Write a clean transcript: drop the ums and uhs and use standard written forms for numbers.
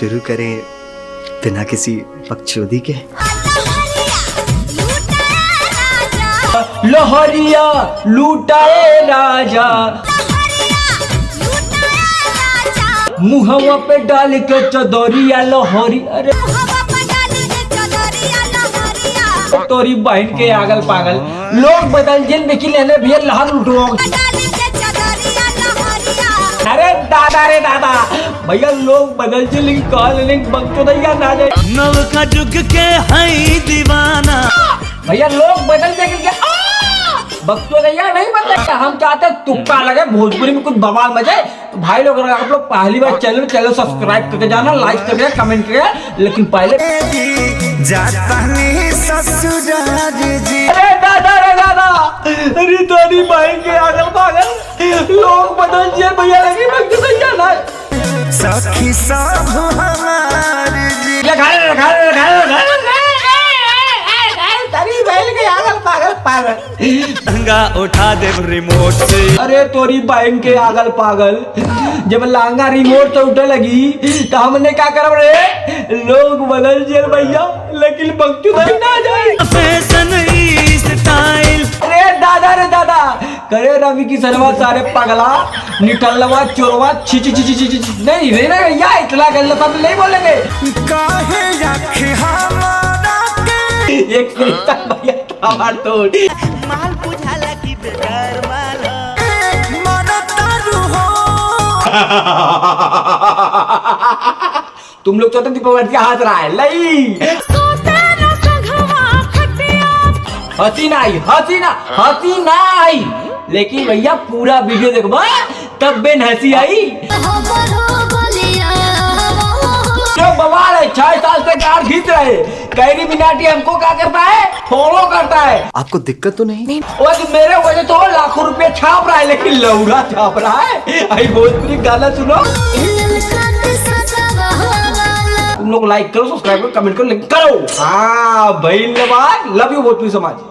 शुरू करें बिना किसी बकचोदी के। लहरिया लूटाए राजा, मुहवा पे डाल के चदरिया लहरी। अरे तोरी बहन के आगल पागल लोग बदल जिन बेकी लेने भी लहर लुटो। अरे दादा रे दादा, भैया लोग बदल जिन लेकिन कहा लेने बंक तो नहीं ना जाए। नव का जुग के है दीवाना, भैया लोग बदल देंगे बक्सो नहीं बदलेगा। हम चाहते तुक्का लगे, भोजपुरी में कुछ बवाल मचे। तो भाई लोग अगर आप लोग पहली बार चैनल सब्सक्राइब करके जाना, लाइक करके कमेंट करके। लेकिन पहले अरे दादा रे दादा, अरे तोरी भाई के आगल पागल लोग बदल जिए भैया लगी बक्सो नहीं जाना। सखी सब हमारे जी लहंगा उठा दे रिमोट से। अरे तोरी बहन के आगल पागल, जब लहंगा रिमोट से उठे लगी तो हमने क्या करब रे? लोग बदल जेल भैया, लेकिन बक्चू नहीं ना जाए। Fashion style. अरे दादा रे दादा, करे रवि की सरवा सारे पगला निकलवा चोरवा छी छी छी छी छी छी। नहीं रे भैया, इतना गलत सब नहीं बोलेंगे। काहे आँखें हमारा के एक भैया हमार तो माल बुझाला की बेकार माल मरता रूहो। तुम लोग चौथे दीपावली हाथ रहा है लई हंसी ना आई, लेकिन भैया पूरा वीडियो देखबा तब बेन हंसी आई। जो बवाल है 6 साल से कार खींच रहे, कैरी मिनाटी हमको क्या करता है? फॉलो करता है। आपको दिक्कत तो नहीं? और मेरे वजह तो लाखों रुपए छाप रहा है, लेकिन लौड़ा छाप रहा है। आई भोजपुरी गाना सुनो। तुम लोग लाइक करो, सब्सक्राइब करो, कमेंट करो, लेकिन करो। हाँ भाई, लव यू भोजपुरी समाज।